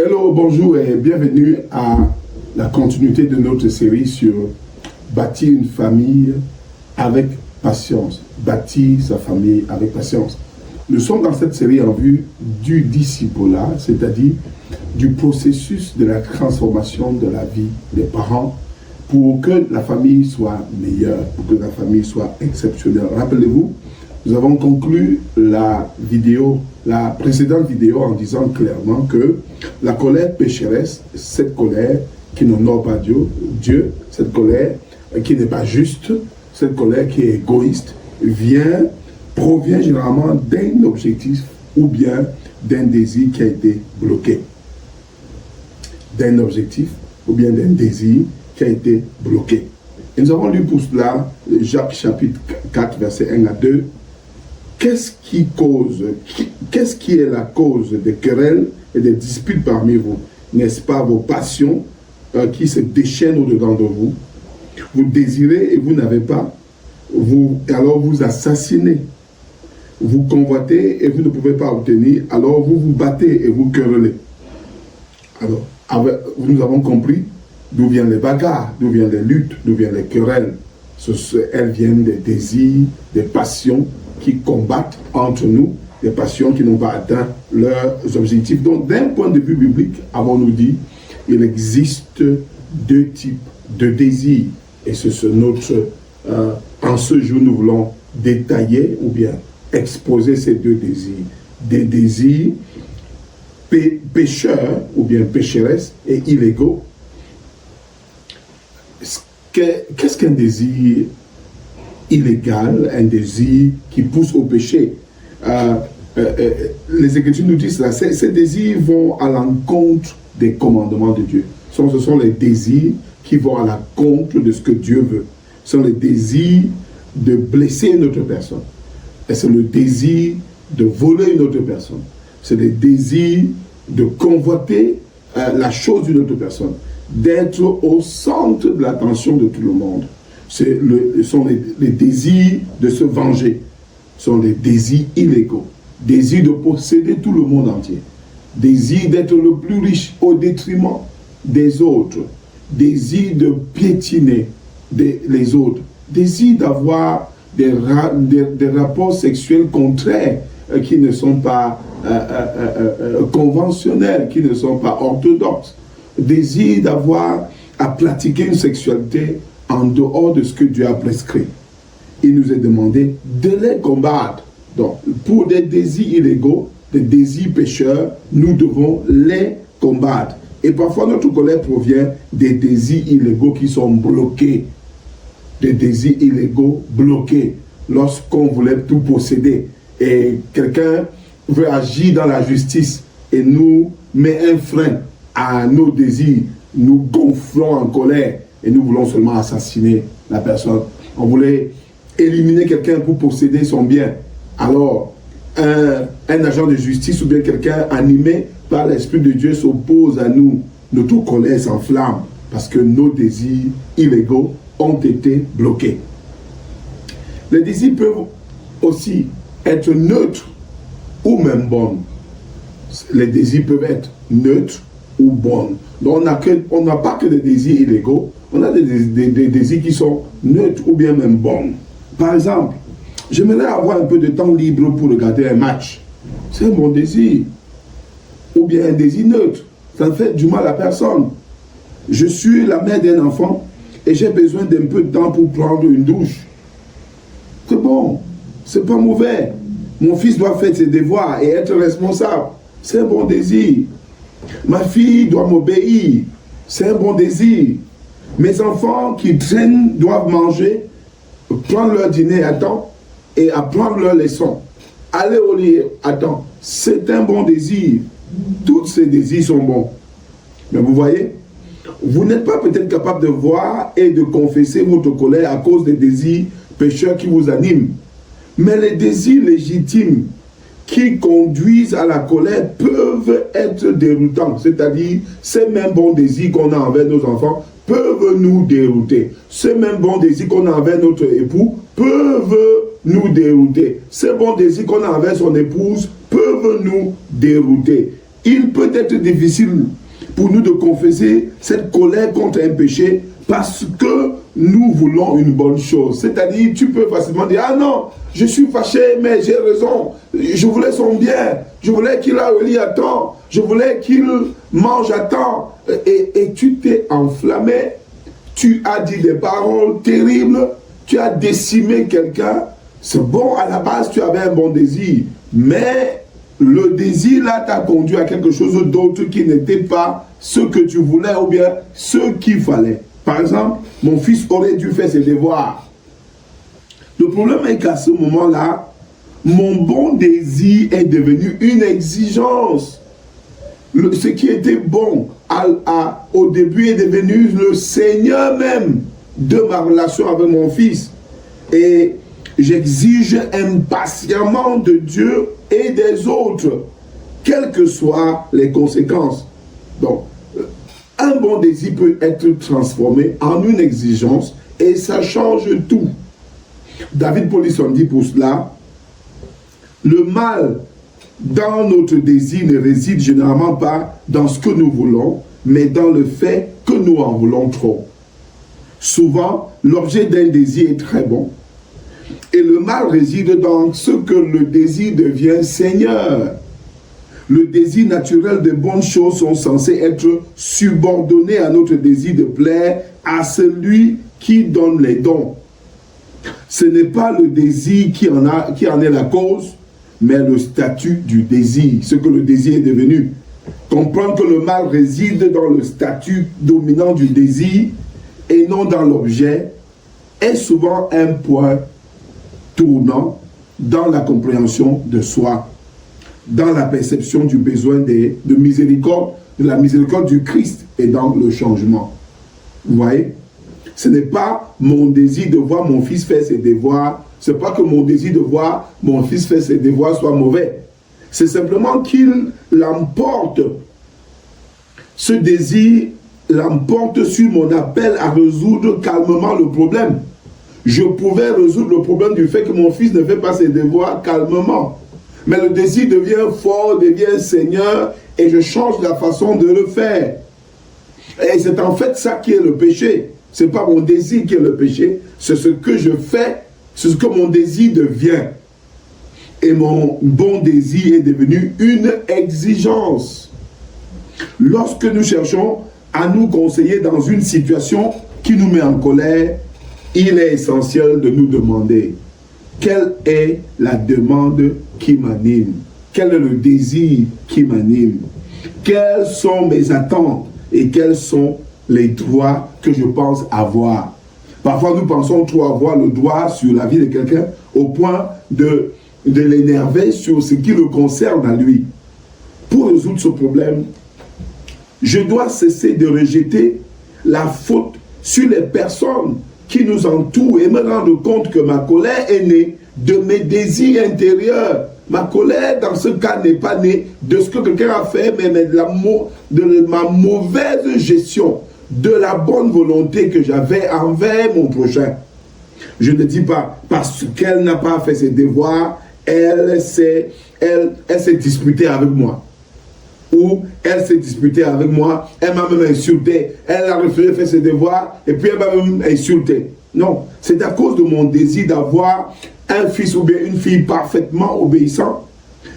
Hello, bonjour et bienvenue à la continuité de notre série sur bâtir une famille avec patience. Bâtir sa famille avec patience. Nous sommes dans cette série en vue du discipulat, c'est-à-dire du processus de la transformation de la vie des parents pour que la famille soit meilleure, pour que la famille soit exceptionnelle. Rappelez-vous, nous avons conclu la précédente vidéo en disant clairement que la colère pécheresse, cette colère qui n'honore pas Dieu, cette colère qui n'est pas juste, cette colère qui est égoïste, provient généralement d'un objectif ou bien d'un désir qui a été bloqué. D'un objectif ou bien d'un désir qui a été bloqué. Et nous avons lu pour cela Jacques chapitre 4, verset 1 à 2. Qu'est-ce qui est la cause des querelles et des disputes parmi vous? N'est-ce pas vos passions qui se déchaînent au-dedans de vous? Vous désirez et vous n'avez pas, alors vous assassinez. Vous convoitez et vous ne pouvez pas obtenir, alors vous vous battez et vous querellez. Alors, nous avons compris d'où viennent les bagarres, d'où viennent les luttes, d'où viennent les querelles. Elles viennent des désirs, des passions qui combattent entre nous, des passions qui n'ont pas atteint leurs objectifs. Donc, d'un point de vue biblique, avons-nous dit, il existe deux types de désirs. Et c'est en ce jour, nous voulons détailler ou bien exposer ces deux désirs. Des désirs pécheurs ou bien pécheresses et illégaux. Qu'est-ce qu'un désir illégal, un désir qui pousse au péché? Les Écritures nous disent cela. Ces désirs vont à l'encontre des commandements de Dieu. Ce sont les désirs qui vont à l'encontre de ce que Dieu veut. Ce sont les désirs de blesser une autre personne. Et c'est le désir de voler une autre personne. C'est le désir de convoiter la chose d'une autre personne. D'être au centre de l'attention de tout le monde. Ce sont les désirs de se venger. Ce sont les désirs illégaux. Désir de posséder tout le monde entier. Désir d'être le plus riche au détriment des autres. Désir de piétiner les autres. Désir d'avoir des rapports sexuels contraires qui ne sont pas conventionnels, qui ne sont pas orthodoxes. Désir d'avoir à pratiquer une sexualité en dehors de ce que Dieu a prescrit. Il nous est demandé de les combattre. Donc, pour des désirs illégaux, des désirs pécheurs, nous devons les combattre. Et parfois, notre colère provient des désirs illégaux qui sont bloqués. Des désirs illégaux bloqués. Lorsqu'on voulait tout posséder et quelqu'un veut agir dans la justice et nous met un frein à nos désirs, nous gonflons en colère et nous voulons seulement assassiner la personne. On voulait éliminer quelqu'un pour posséder son bien. Alors, un agent de justice ou bien quelqu'un animé par l'Esprit de Dieu s'oppose à nous. Notre colère s'enflamme parce que nos désirs illégaux ont été bloqués. Les désirs peuvent aussi être neutres ou même bons. Les désirs peuvent être neutres ou bons. Donc on n'a pas que des désirs illégaux, on a des désirs qui sont neutres ou bien même bons. Par exemple, j'aimerais avoir un peu de temps libre pour regarder un match. C'est un bon désir. Ou bien un désir neutre. Ça ne fait du mal à personne. Je suis la mère d'un enfant et j'ai besoin d'un peu de temps pour prendre une douche. C'est bon. C'est pas mauvais. Mon fils doit faire ses devoirs et être responsable. C'est un bon désir. Ma fille doit m'obéir. C'est un bon désir. Mes enfants qui traînent doivent manger, prendre leur dîner à temps et apprendre leurs leçons. Aller au lit à temps. C'est un bon désir. Tous ces désirs sont bons. Mais vous voyez, vous n'êtes pas peut-être capable de voir et de confesser votre colère à cause des désirs pécheurs qui vous animent. Mais les désirs légitimes qui conduisent à la colère peuvent être déroutants. C'est-à-dire, ces mêmes bons désirs qu'on a envers nos enfants peuvent nous dérouter. Ces mêmes bons désirs qu'on a envers notre époux peuvent nous dérouter. Ces bons désirs qu'on a envers son épouse peuvent nous dérouter. il peut être difficile pour nous de confesser cette colère contre un péché parce que nous voulons une bonne chose. C'est-à-dire, tu peux facilement dire, ah non, je suis fâché, mais j'ai raison. Je voulais son bien. Je voulais qu'il a au lit à temps. Je voulais qu'il mange à temps. Et tu t'es enflammé. Tu as dit des paroles terribles. Tu as décimé quelqu'un. C'est bon, à la base, tu avais un bon désir. Mais le désir là t'a conduit à quelque chose d'autre qui n'était pas ce que tu voulais ou bien ce qu'il fallait. Par exemple, mon fils aurait dû faire ses devoirs. Le problème est qu'à ce moment-là, mon bon désir est devenu une exigence. Ce qui était bon au début est devenu le Seigneur même de ma relation avec mon fils. Et j'exige impatiemment de Dieu et des autres, quelles que soient les conséquences. Donc, un bon désir peut être transformé en une exigence et ça change tout. David Paulisson dit pour cela, le mal dans notre désir ne réside généralement pas dans ce que nous voulons, mais dans le fait que nous en voulons trop. Souvent, l'objet d'un désir est très bon, et le mal réside dans ce que le désir devient Seigneur. Le désir naturel de bonnes choses sont censés être subordonnés à notre désir de plaire à celui qui donne les dons. Ce n'est pas le désir qui en est la cause, mais le statut du désir, ce que le désir est devenu. Comprendre que le mal réside dans le statut dominant du désir et non dans l'objet est souvent un point tournant dans la compréhension de soi, dans la perception du besoin de miséricorde, de la miséricorde du Christ et dans le changement. Vous voyez? Ce n'est pas mon désir de voir mon fils faire ses devoirs, ce n'est pas que mon désir de voir mon fils faire ses devoirs soit mauvais. C'est simplement qu'il l'emporte. Ce désir l'emporte sur mon appel à résoudre calmement le problème. Je pouvais résoudre le problème du fait que mon fils ne fait pas ses devoirs calmement. Mais le désir devient fort, devient Seigneur, et je change la façon de le faire. Et c'est en fait ça qui est le péché. Ce n'est pas mon désir qui est le péché, c'est ce que je fais, c'est ce que mon désir devient. Et mon bon désir est devenu une exigence. Lorsque nous cherchons à nous conseiller dans une situation qui nous met en colère, il est essentiel de nous demander quelle est la demande qui m'anime, quel est le désir qui m'anime, quelles sont mes attentes et quels sont les droits que je pense avoir. Parfois, nous pensons trop avoir le droit sur la vie de quelqu'un au point de l'énerver sur ce qui le concerne à lui. Pour résoudre ce problème, je dois cesser de rejeter la faute sur les personnes qui nous entourent et me rendre compte que ma colère est née de mes désirs intérieurs. Ma colère, dans ce cas, n'est pas née de ce que quelqu'un a fait, mais de ma mauvaise gestion, de la bonne volonté que j'avais envers mon prochain. Je ne dis pas parce qu'elle n'a pas fait ses devoirs, elle s'est disputée avec moi. Ou elle s'est disputée avec moi, elle m'a même insulté, elle a refusé de faire ses devoirs, et puis elle m'a même insulté. Non, c'est à cause de mon désir d'avoir un fils ou bien une fille parfaitement obéissant.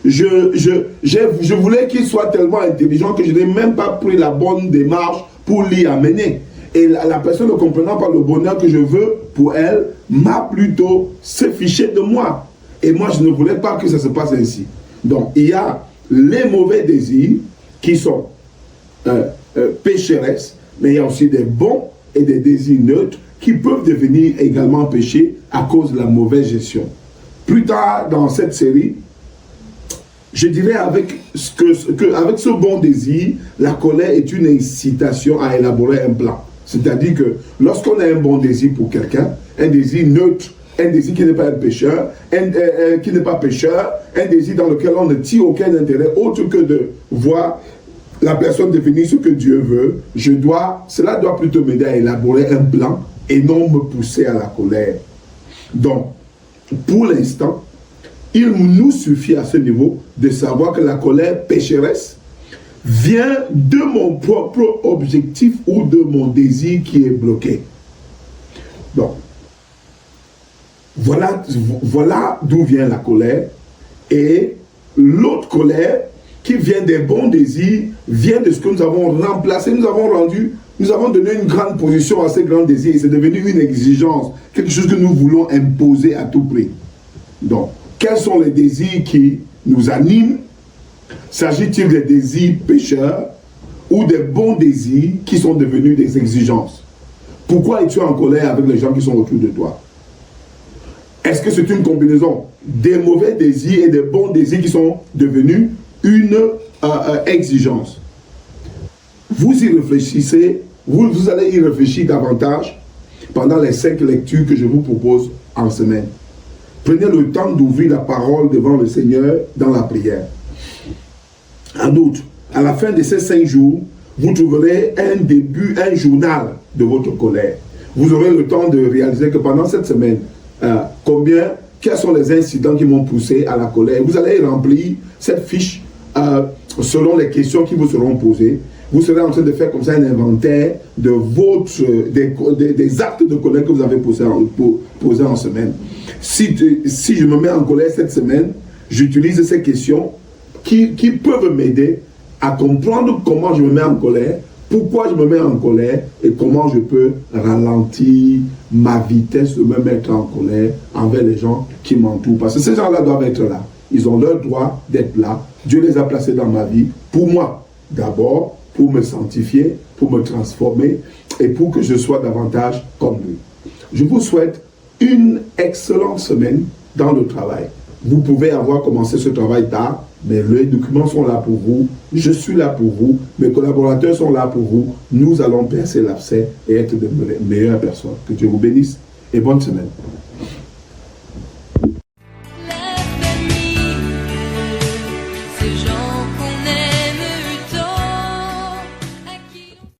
Je voulais qu'il soit tellement intelligent que je n'ai même pas pris la bonne démarche pour l'y amener. Et la personne ne comprenant pas le bonheur que je veux pour elle, m'a plutôt se fiché de moi. Et moi, je ne voulais pas que ça se passe ainsi. Donc, il y a les mauvais désirs qui sont pécheresses, mais il y a aussi des bons et des désirs neutres qui peuvent devenir également péchés à cause de la mauvaise gestion. Plus tard dans cette série, je dirais avec ce bon désir, la colère est une incitation à élaborer un plan. C'est-à-dire que lorsqu'on a un bon désir pour quelqu'un, un désir neutre, un désir qui n'est pas un pécheur, qui n'est pas pécheur, un désir dans lequel on ne tire aucun intérêt autre que de voir la personne devenir ce que Dieu veut, cela doit plutôt m'aider à élaborer un plan et non me pousser à la colère. Donc, pour l'instant, il nous suffit à ce niveau de savoir que la colère pécheresse vient de mon propre objectif ou de mon désir qui est bloqué. Donc, voilà d'où vient la colère. Et l'autre colère, qui vient des bons désirs, vient de ce que nous avons remplacé, nous avons donné une grande position à ces grands désirs. C'est devenu une exigence, quelque chose que nous voulons imposer à tout prix. Donc, quels sont les désirs qui nous animent? S'agit-il des désirs pécheurs ou des bons désirs qui sont devenus des exigences? Pourquoi es-tu en colère avec les gens qui sont autour de toi? Est-ce que c'est une combinaison des mauvais désirs et des bons désirs qui sont devenus une exigence? Vous y réfléchissez, vous allez y réfléchir davantage pendant les 5 lectures que je vous propose en semaine. Prenez le temps d'ouvrir la parole devant le Seigneur dans la prière. En outre, à la fin de ces 5 jours, vous trouverez un journal de votre colère. Vous aurez le temps de réaliser que pendant cette semaine, quels sont les incidents qui m'ont poussé à la colère. Vous allez remplir cette fiche selon les questions qui vous seront posées. Vous serez en train de faire comme ça un inventaire de des actes de colère que vous avez posés en semaine. Si je me mets en colère cette semaine, j'utilise ces questions qui peuvent m'aider à comprendre comment je me mets en colère, pourquoi je me mets en colère et comment je peux ralentir ma vitesse de me mettre en colère envers les gens qui m'entourent. Parce que ces gens-là doivent être là. Ils ont leur droit d'être là. Dieu les a placés dans ma vie pour moi. D'abord, pour me sanctifier, pour me transformer et pour que je sois davantage comme lui. Je vous souhaite une excellente semaine dans le travail. Vous pouvez avoir commencé ce travail tard, mais les documents sont là pour vous. Je suis là pour vous. Mes collaborateurs sont là pour vous. Nous allons percer l'abcès et être de meilleures personnes. Que Dieu vous bénisse et bonne semaine.